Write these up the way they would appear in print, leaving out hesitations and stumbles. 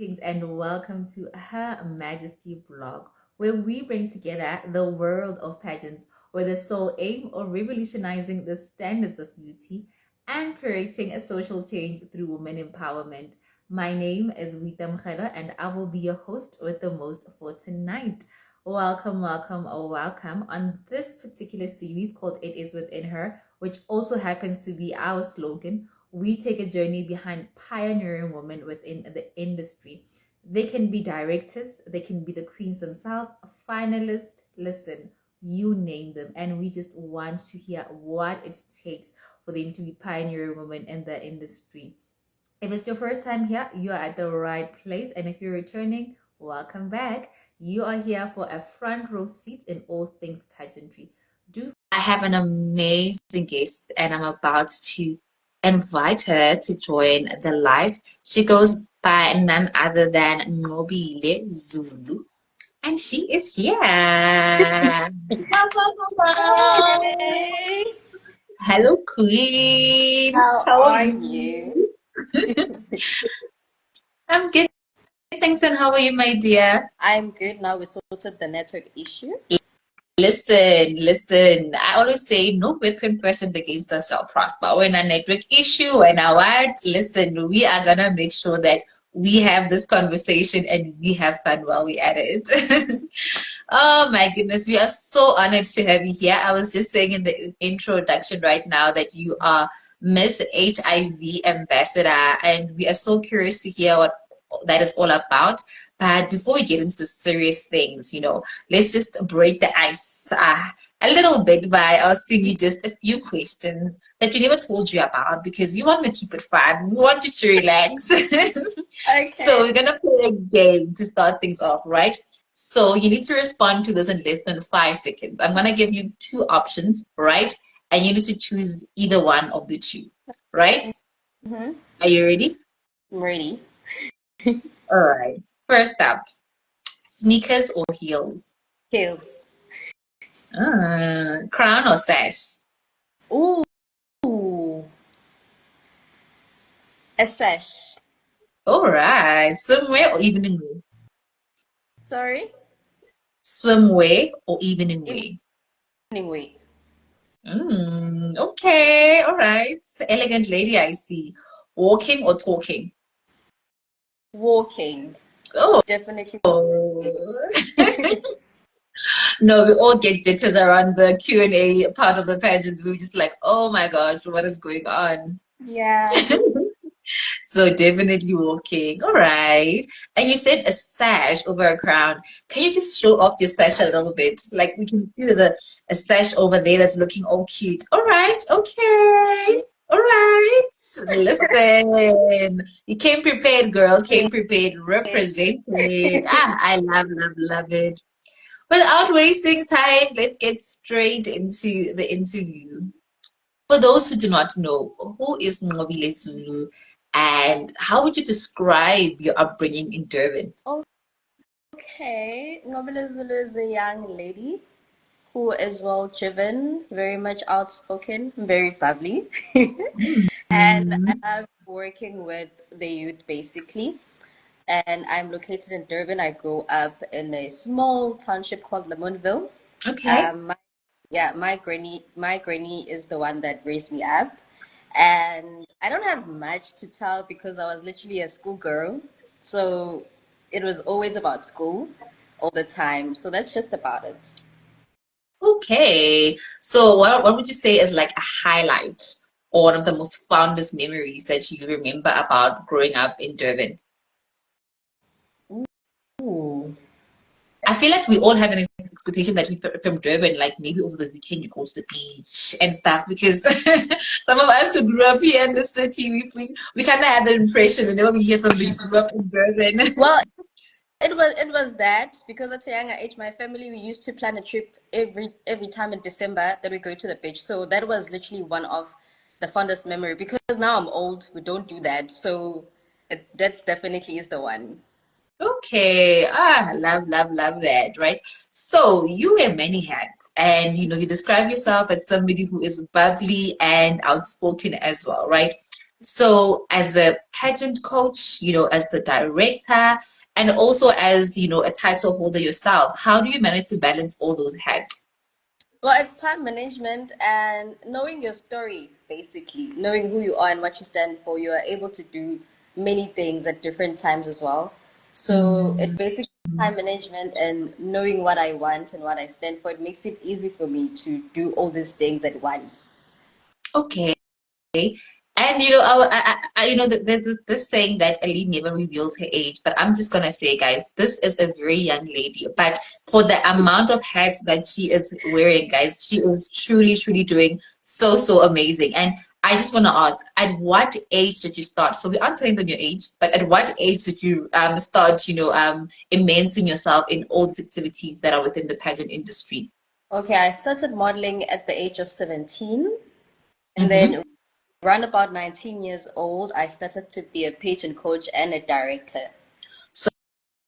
Greetings and welcome to Her Majesty blog, where we bring together the world of pageants with the sole aim of revolutionizing the standards of beauty and creating a social change through women empowerment. My name is Vita Mkhela and I will be your host with the most for tonight. Welcome, welcome, oh, welcome on this particular series called It Is Within Her, which also happens to be our slogan. We take a journey behind pioneering women within the industry. They can be directors, they can be the queens themselves, finalists. Listen, you name them, and we just want to hear what it takes for them to be pioneering women in the industry. If it's your first time here, you are at the right place, and if you're returning, welcome back. You are here for a front row seat in all things pageantry. I have an amazing guest, and I'm about to invite her to join the live. She goes by none other than Nobile Zulu, and she is here. Hey, Hello, Queen. how How are are you? you? I'm good, thanks. And how are you, my dear? I'm good now. We sorted the network issue. Listen. I always say no weapon fashioned against us shall prosper. When a network issue, when a what? Listen, we are gonna make sure that we have this conversation and we have fun while we at it. Oh my goodness, we are so honored to have you here. I was just saying in the introduction right now that you are Miss HIV Ambassador, and we are so curious to hear what that is all about. But before we get into the serious things, let's just break the ice a little bit by asking you just a few questions that we never told you about because we want to keep it fun. We want you to relax. So Okay. we're gonna play a game to start things off, right? So you need to respond to this in less than 5 seconds. I'm gonna give you two options, right? And you need to choose either one of the two, right? Mm-hmm. Are you ready? I'm ready. All right. First up, sneakers or heels? Heels. Crown or sash? Ooh, a sash. All right. Swimwear or evening wear? Sorry? Swimwear or evening wear? Evening weight. Okay. All right. Elegant lady, I see. Walking or talking? Walking. Oh. Definitely walking. No, we all get jitters around the Q&A part of the pageants. We're just like, oh my gosh, what is going on? Yeah. So definitely walking. All right. And you said a sash over a crown. Can you just show off your sash a little bit? Like we can see there's a sash over there that's looking all cute. All right. Okay. All right. Listen. You came prepared, girl. Came prepared. Represented. I love it. Without wasting time, let's get straight into the interview. For those who do not know, who is Ngobile Zulu and how would you describe your upbringing in Durban? Okay. Nobile Zulu is a young lady who is well driven, very much outspoken, very bubbly. And Mm, I'm working with the youth basically. And I'm located in Durban. I grew up in a small township called Lamontville. okay. My, yeah, my granny is the one that raised me up, and I don't have much to tell because I was literally a schoolgirl, so it was always about school all the time. So that's just about it. Okay. So what would you say is like a highlight or one of the most fondest memories that you remember about growing up in Durban? Ooh. I feel like we all have an expectation that we from Durban, like maybe over the weekend you go to the beach and stuff. Because some of us who grew up here in the city, we kind of had the impression whenever we hear somebody grew up in Durban. Well, it was that because at a younger age, my family we used to plan a trip every time in December that we go to the beach. So that was literally one of the fondest memory. Because now I'm old, we don't do that. So that's definitely is the one. Okay, love that, right? So you wear many hats, and you describe yourself as somebody who is bubbly and outspoken as well, right? So as a pageant coach, as the director, and also as, a title holder yourself, how do you manage to balance all those hats? Well, it's time management and knowing your story, basically, knowing who you are and what you stand for. You are able to do many things at different times as well. So it Mm, basically time management and knowing what I want and what I stand for. It makes it easy for me to do all these things at once. okay. And there's this saying that Ali never reveals her age, but I'm just gonna say, guys, this is a very young lady. But for the amount of hats that she is wearing, guys, she is truly, truly doing so, so amazing. And I just want to ask, at what age did you start? So we aren't telling them your age, but at what age did you start, immersing yourself in all these activities that are within the pageant industry? Okay, I started modeling at the age of 17, and Mm-hmm. then around about 19 years old, I started to be a pageant coach and a director.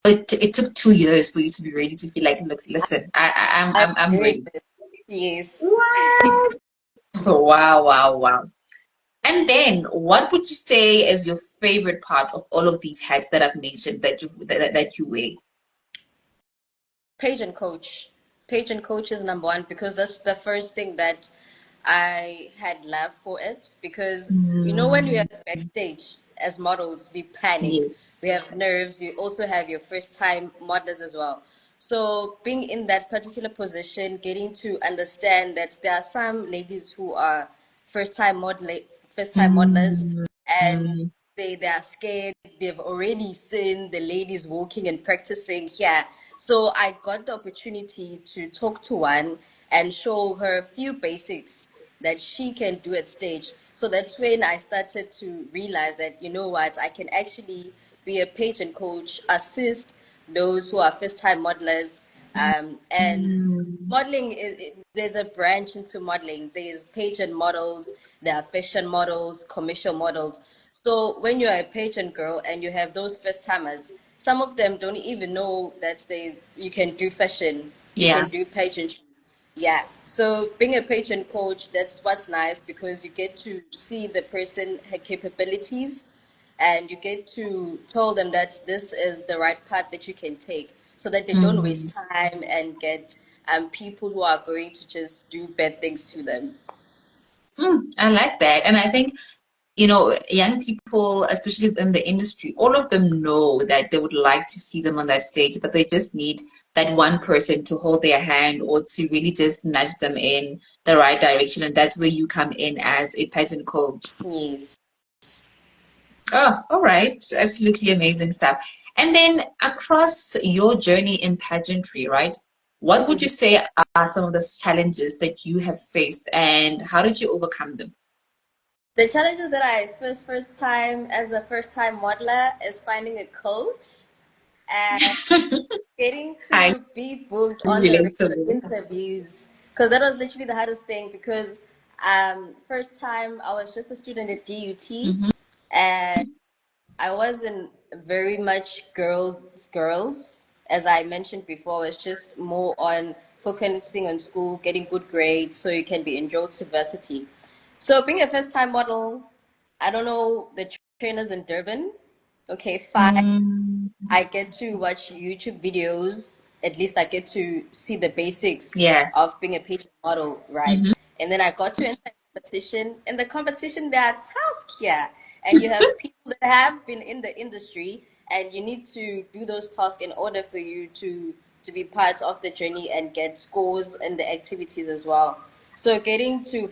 It took 2 years for you to be ready to feel like, look, listen, I'm I'm doing ready. this. Yes. What? So wow, wow, wow. And then, what would you say is your favorite part of all of these hats that I've mentioned that you wear? Pageant coach. Pageant coach is number one because that's the first thing that I had love for it. Because when we are Mm, backstage as models, we panic, we yes. have nerves. You also have your first time modelers as well. So being in that particular position, getting to understand that there are some ladies who are first time modelers, Mm, and mm, they are scared. They've already seen the ladies walking and practicing here. So I got the opportunity to talk to one and show her a few basics that she can do at stage. So that's when I started to realize that, you know what, I can actually be a pageant coach, assist those who are first time modelers, and mm, modeling there's a branch into modeling. There's pageant models, there are fashion models, commercial models. So when you're a pageant girl and you have those first timers, some of them don't even know that they you can do fashion, you yeah. can do pageantry. Yeah. So being a pageant coach, that's what's nice because you get to see the person, her capabilities, and you get to tell them that this is the right path that you can take so that they don't Mm, waste time and get people who are going to just do bad things to them. I like that. And I think young people, especially in the industry, all of them know that they would like to see them on that stage, but they just need that one person to hold their hand or to really just nudge them in the right direction. And that's where you come in as a pageant coach. Yes. Oh, all right. Absolutely amazing stuff. And then across your journey in pageantry, right? What would you Mhm. say are some of the challenges that you have faced and how did you overcome them? The challenges that I first time as a first time modeler is finding a coach and getting Hi, to be booked on the regular relatable. interviews because that was literally the hardest thing because first time I was just a student at DUT Mm-hmm. and I wasn't very much girls. As I mentioned before, it's just more on focusing on school, getting good grades so you can be enrolled to varsity. So being a first time model, I don't know the trainers in Durban. Okay, fine. Mm, I get to watch YouTube videos. At least I get to see the basics yeah. of being a pageant model, right? Mm-hmm. And then I got to enter a competition. In the competition, there are tasks here, and you have people that have been in the industry, and you need to do those tasks in order for you to be part of the journey and get scores in the activities as well. So getting to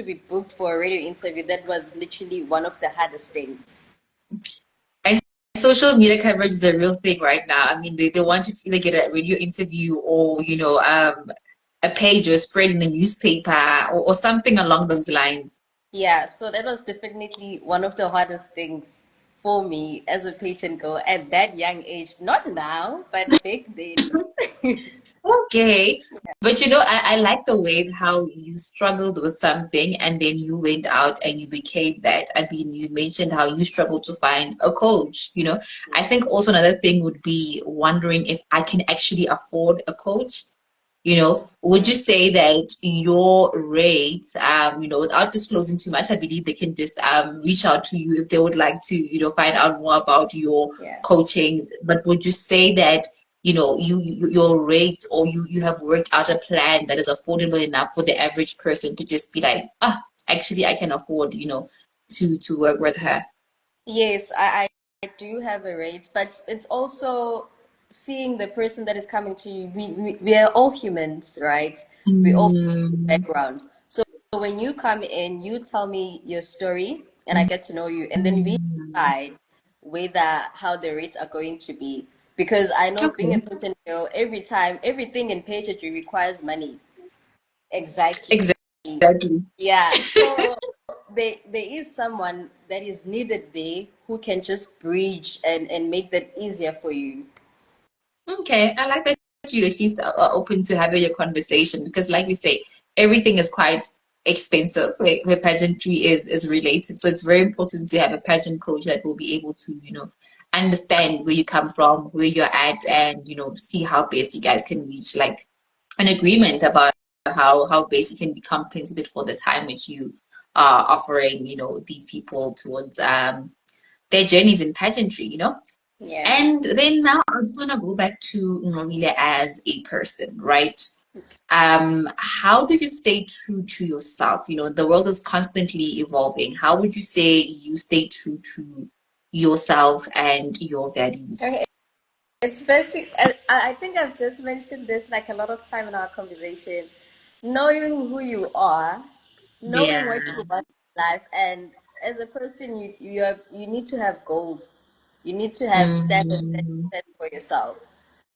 be booked for a radio interview, that was literally one of the hardest things. I, social media coverage is a real thing right now. I mean, they want you to either get a radio interview or, a page or a spread in the newspaper or something along those lines. Yeah, so that was definitely one of the hardest things for me as a patient girl at that young age. Not now, but back then. Okay. But I like the way how you struggled with something and then you went out and you became that. I mean, you mentioned how you struggled to find a coach, I think also another thing would be wondering if I can actually afford a coach. Yeah. would you say that your rates, without disclosing too much, I believe they can just reach out to you if they would like to, find out more about your Yeah. coaching. But would you say that, your rates, or you have worked out a plan that is affordable enough for the average person to just be like, actually I can afford, to work with her? Yes, I do have a rate, but it's also seeing the person that is coming to you. We are all humans, right? We all have Mm, backgrounds. So when you come in, you tell me your story, and I mm, get to know you, and then we mm. decide whether how the rates are going to be. Because I know being a Okay. pageant girl, every time, everything in pageantry requires money. Exactly. Exactly. Yeah. So there is someone that is needed there who can just bridge and make that easier for you. Okay, I like that you at least are open to having a conversation, because, like you say, everything is quite expensive where pageantry is related. So it's very important to have a pageant coach that will be able to, understand where you come from, where you're at, and see how best you guys can reach like an agreement about how best you can be compensated for the time which you are offering, these people towards their journeys in pageantry. Yeah. And then now I just want to go back to Normile as a person, right? How do you stay true to yourself? The world is constantly evolving. How would you say you stay true to yourself and your values? Okay. It's basic. I think I've just mentioned this like a lot of time in our conversation. Knowing who you are, knowing what Yeah. you want in life, and as a person, you need to have goals. You need to have standards that Mm, you set for yourself.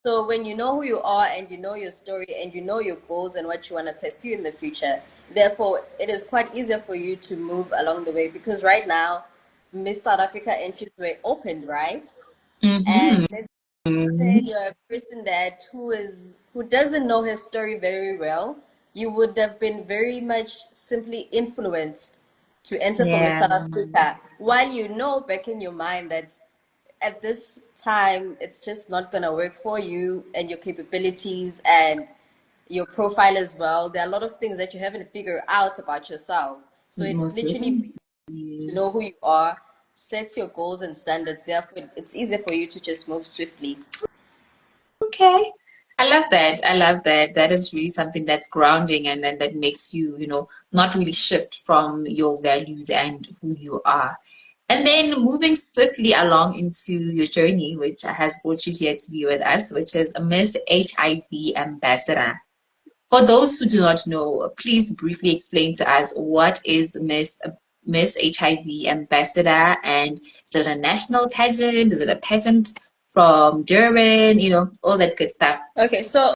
So when you know who you are and you know your story and you know your goals and what you want to pursue in the future, therefore it is quite easier for you to move along the way because right now, Miss South Africa entries were opened, right? mm-hmm. And let's say you're a person that who doesn't know his story very well, you would have been very much simply influenced to enter for Miss Yeah. South Africa, while you know back in your mind that at this time it's just not gonna work for you and your capabilities and your profile as well. There are a lot of things that you haven't figured out about yourself. So it's Most literally definitely. to know who you are, set your goals and standards. Therefore, it's easier for you to just move swiftly. Okay. I love that. I love that. That is really something that's grounding, and that makes you, not really shift from your values and who you are. And Yeah. then moving swiftly along into your journey, which has brought you here to be with us, which is a Miss HIV Ambassador. For those who do not know, please briefly explain to us what is Miss HIV Ambassador, and is it a national pageant? Is it a pageant from Durban? All that good stuff. Okay, so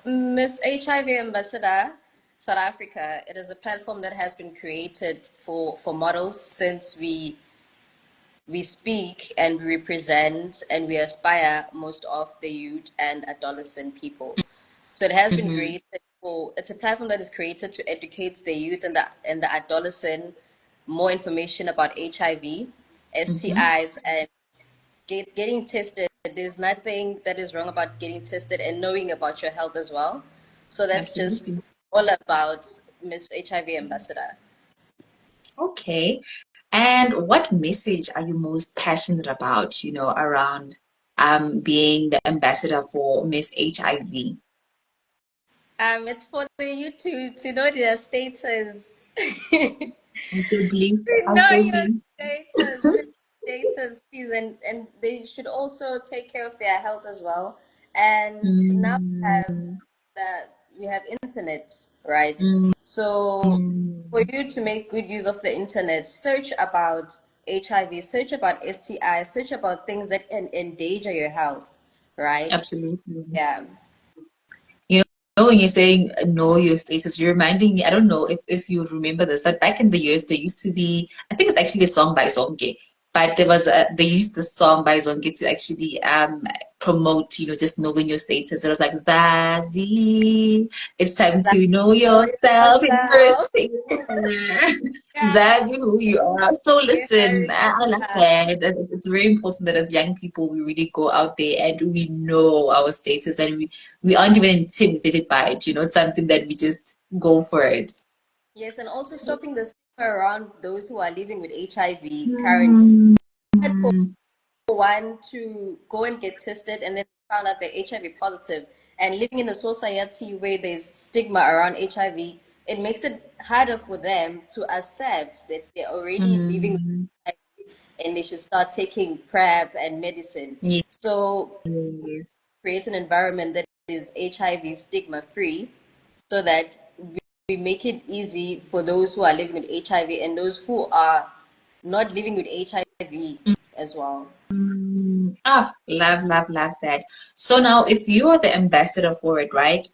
Miss HIV Ambassador South Africa, it is a platform that has been created for models since we speak and we represent and we aspire most of the youth and adolescent people. So it has been Mm-hmm. created for it's a platform that is created to educate the youth and the adolescent more information about HIV, Mm-hmm. STIs, and getting tested. There's nothing that is wrong about getting tested and knowing about your health as well. So that's just Absolutely. all about Miss HIV Ambassador. Okay. And what message are you most passionate about, around being the ambassador for Miss HIV? It's for the youth to know their status. I so believe. I Know so your believe. status, know your status, please, and they should also take care of their health as well. And now Mm, that we have internet, right? mm, So for mm. you to make good use of the internet, search about HIV, search about STI, search about things that can endanger your health, right? Absolutely. Yeah. You when you're saying know your status, you're reminding me, I don't know if you remember this, but back in the years, there used to be, I think it's actually a song by Sonke. but they used the song by Zonke to actually promote, just knowing your status. It was like, Zazie, it's time Like, to know know yourself in yourself. person. Yeah, Zazie, who you are. So you listen, hurry I like up. that. It's very important that as young people we really go out there and we know our status, and we aren't even intimidated by it. It's something that we just go for it. Yes, and also stopping the stigma around those who are living with HIV currently. Hmm. One to go and get tested and then found out they're HIV positive, and living in a society where there's stigma around HIV, it makes it harder for them to accept that they're already living with Hmm. HIV and they should start taking PrEP and medicine. So Yes. create an environment that is HIV stigma free so that we make it easy for those who are living with HIV and those who are not living with HIV as well. Love, love, love that. So now, if you are the ambassador for it, right?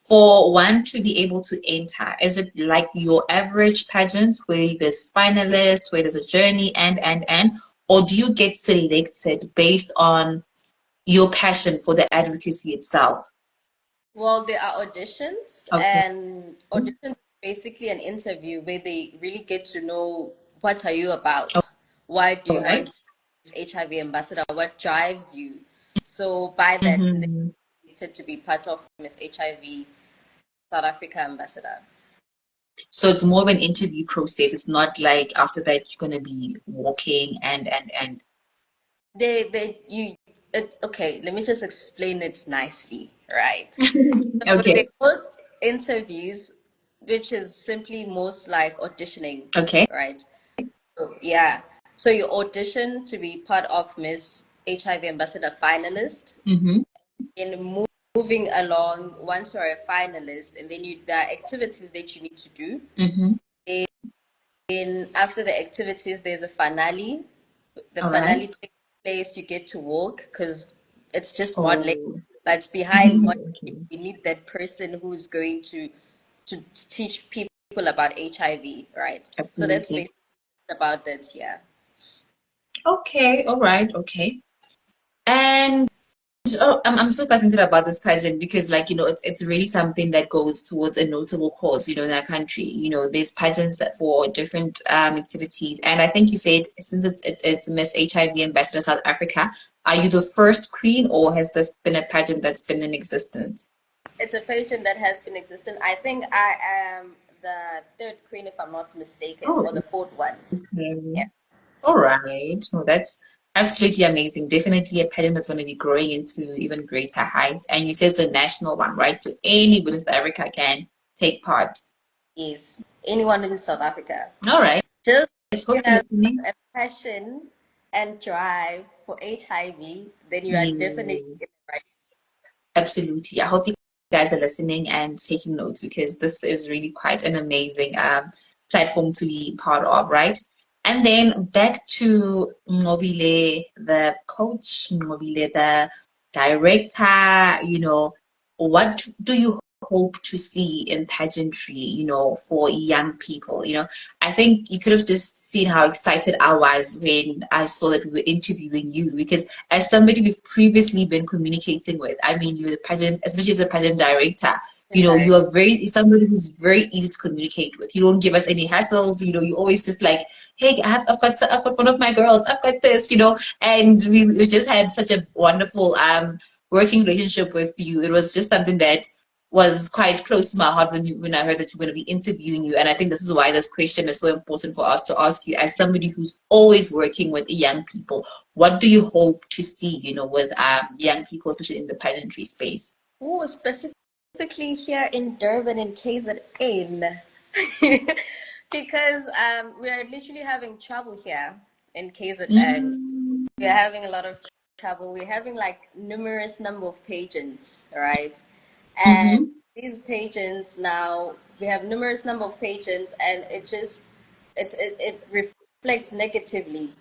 For one to be able to enter, is it like your average pageant where there's finalists, where there's a journey, and, or do you get selected based on your passion for the advocacy itself? Well, there are auditions, Okay. and auditions is basically an interview where they really get to know what are you about? Why do All you want right. to be this HIV ambassador? What drives you? So by that, they Mm-hmm. get to be part of Miss HIV South Africa ambassador. So it's more of an interview process. It's not like after that you're gonna be walking and. You it's okay, let me just explain it nicely, right? So Okay. they host interviews, which is simply most like auditioning, Okay. right? So, yeah. So you audition to be part of Miss HIV Ambassador finalist. Mm-hmm. Moving along, once you're a finalist, and then there are activities that you need to do. Mm-hmm. Then after the activities, there's a finale. The All right. finale takes place, you get to walk because it's just modeling. Oh. But behind Okay. modeling, we need that person who's going to teach people about HIV, right? So that's Absolutely. basically about that, yeah. Okay. All right. Okay. And I'm so fascinated about this pageant because, like, it's really something that goes towards a notable cause, in our country. There's pageants that for different activities, and I think you said since it's Miss HIV Ambassador South Africa, are you the first queen, or has this been a pageant that's been in existence? It's a pageant that has been existing. I think I am the third queen, if I'm not mistaken, Oh, or the fourth one. okay. Yeah. All right. Well, that's absolutely amazing. Definitely a pageant that's going to be growing into even greater heights. And you said it's a national one, right? So anybody in South Africa can take part. Yes. Anyone in South Africa. All right. Just Let's if you hope you're have listening. a passion and drive for HIV, then you are definitely in Yes, the right. absolutely. I hope you guys are listening and taking notes because this is really quite an amazing platform to be part of, right? And then back to Mobile, the coach, Mobile, the director, what do you hope to see in pageantry, for young people? I think you could have just seen how excited I was when I saw that we were interviewing you because as somebody we've previously been communicating with, I mean, you're the pageant, especially as a pageant director, you are somebody who's very easy to communicate with. You don't give us any hassles, you always just like, hey, I've got one of my girls, I've got this, and we just had such a wonderful working relationship with you. It was just something that was quite close to my heart when I heard that you're going to be interviewing you. And I think this is why this question is so important for us to ask you as somebody who's always working with young people. What do you hope to see, with young people, especially in the pageantry space? Oh, specifically here in Durban in KZN. Because we are literally having trouble here in KZN. Mm-hmm. We're having a lot of trouble. We're having like numerous number of pageants, right? And these pageants now, we have numerous number of pageants, and it reflects negatively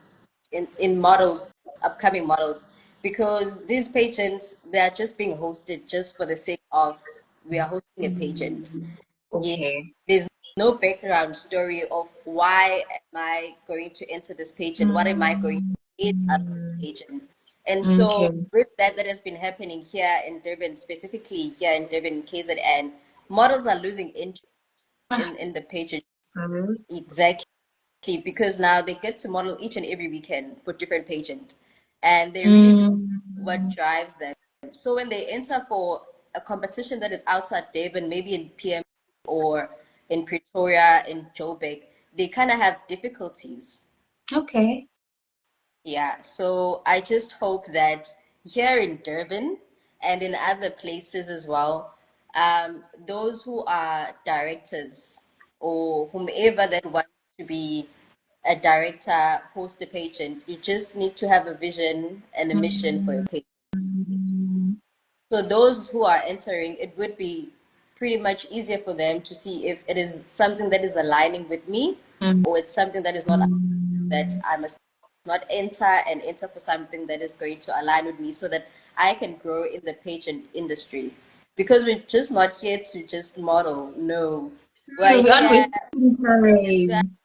in models, upcoming models, because these pageants, they are just being hosted just for the sake of we are hosting a pageant. Yeah, Okay. there's no background story of why am I going to enter this pageant? What am I going to get out of this Mm, pageant? And so okay. with that, that has been happening here in Durban, specifically here in Durban, KZN, models are losing interest Ah, in the pageant. so, Exactly, because now they get to model each and every weekend for different pageant, and they really do what mm, drives them. So when they enter for a competition that is outside Durban, maybe in PM or in Pretoria, in Joburg, they kind of have difficulties. okay. Yeah, so I just hope that here in Durban and in other places as well, those who are directors or whomever that wants to be a director, host a pageant, you just need to have a vision and a mission for your Mm, pageant. So those who are entering, it would be pretty much easier for them to see if it is something that is aligning with me mm, or it's something that is not, that mm, I must not enter and enter for something that is going to align with me so that I can grow in the pageant industry. Because we're just not here to just model. No. We're we aren't here, wasting yes, we time.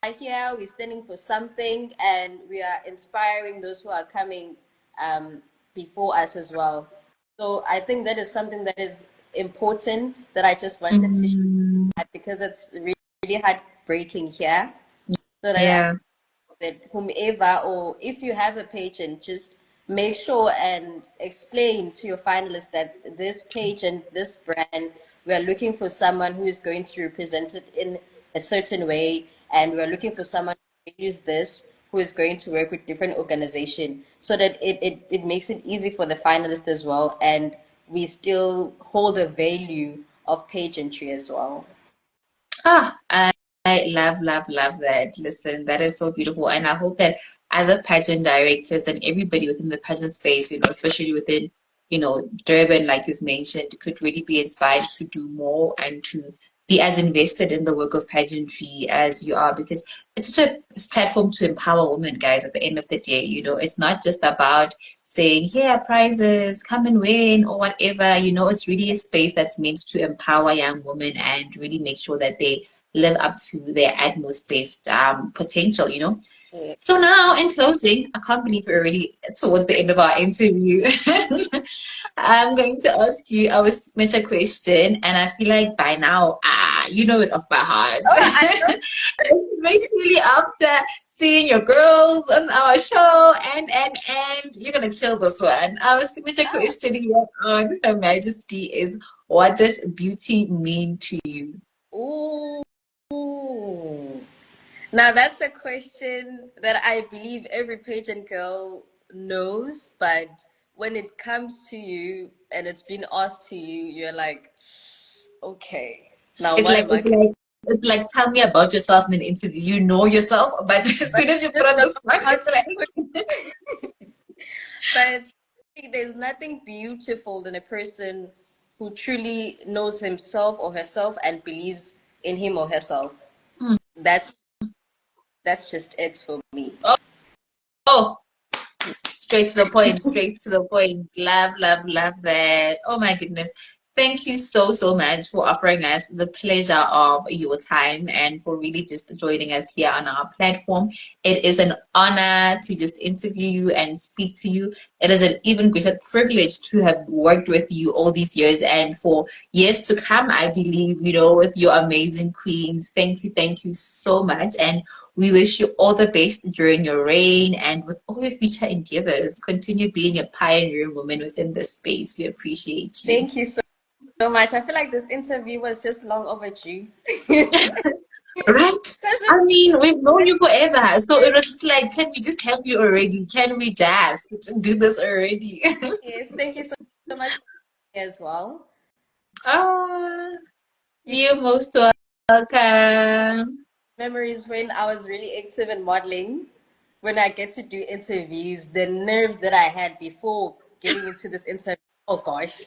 are here, we're standing for something, and we are inspiring those who are coming um, before us as well. So I think that is something that is important that I just wanted to Mm, share because it's really heartbreaking here. So that yeah. that whomever, or if you have a pageant, just make sure and explain to your finalists that this pageant, this brand, we are looking for someone who is going to represent it in a certain way, and we're looking for someone who use this, who is going to work with different organization, so that it makes it easy for the finalists as well, and we still hold the value of pageantry as well. Ah, I love, love, love that. Listen, that is so beautiful. And I hope that other pageant directors and everybody within the pageant space, especially within, Durban, like you've mentioned, could really be inspired to do more and to be as invested in the work of pageantry as you are, because it's such a platform to empower women, guys, at the end of the day. It's not just about saying, here are prizes, come and win, or whatever. It's really a space that's meant to empower young women and really make sure that they live up to their utmost best potential. Yeah. So now, in closing, I can't believe we're already towards the end of our interview. I'm going to ask you our signature question, and I feel like by now, you know it off by heart. Oh, I know. Basically, after seeing your girls on our show, and you're gonna kill this one. Our signature question here on Her Majesty is, what does beauty mean to you? Ooh. Now that's a question that I believe every pageant girl knows, but when it comes to you and it's been asked to you, you're like, okay, now It's what like am I it's going like it's like tell me about yourself in an interview. You know yourself, but as to soon as you just put on the not spot, how it's to like put but there's nothing beautiful than a person who truly knows himself or herself and believes in him or herself. hmm, That's that's just it for me. oh, oh, straight to the point, straight to the point. Love, love, love that. Oh my goodness. Thank you so, so much for offering us the pleasure of your time and for really just joining us here on our platform. It is an honor to just interview you and speak to you. It is an even greater privilege to have worked with you all these years and for years to come, I believe, with your amazing queens. Thank you so much. And we wish you all the best during your reign and with all your future endeavors. Continue being a pioneering woman within this space. We appreciate you. Thank you so much. I feel like this interview was just long overdue. Right? Because I mean, we've known you forever. So it was just like, can we just help you already? Can we just do this already? yes, thank you so much for me as well. Ah, You you're most welcome. memories when I was really active in modeling, when I get to do interviews, the nerves that I had before getting into this interview. Oh gosh.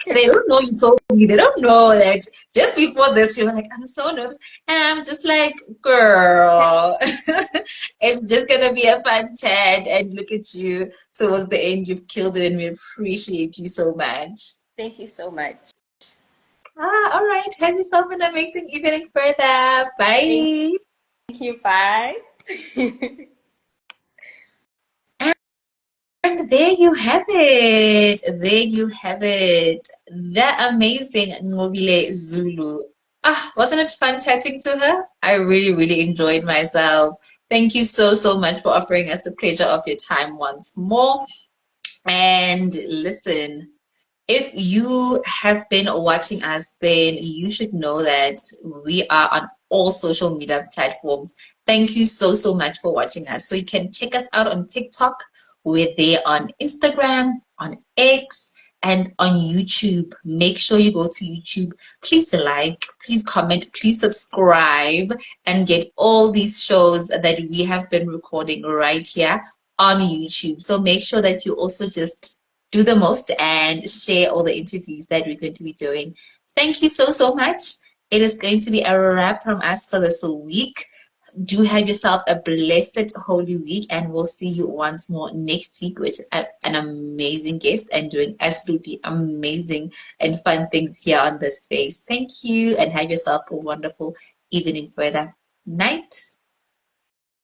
They don't know you told me. They don't know that just before this, you were like, I'm so nervous. And I'm just like, girl, it's just going to be a fun chat. And look at you. Towards the end, you've killed it, and we appreciate you so much. Thank you so much. All right. Have yourself an amazing evening further. Thank Bye. you. Bye. And there you have it. There you have it. The amazing Ngobile Zulu. Ah, wasn't it fun chatting to her? I really, really enjoyed myself. Thank you so, so much for offering us the pleasure of your time once more. And listen, if you have been watching us, then you should know that we are on all social media platforms. Thank you so, so much for watching us. So you can check us out on TikTok. We're there on Instagram, on X, and on YouTube. Make sure you go to YouTube. Please like, please comment, please subscribe, and get all these shows that we have been recording right here on YouTube. So make sure that you also just do the most and share all the interviews that we're going to be doing. Thank you so, so much. It is going to be a wrap from us for this week. Do have yourself a blessed Holy Week, and we'll see you once more next week with an amazing guest and doing absolutely amazing and fun things here on this space. Thank you, and have yourself a wonderful evening further. Night.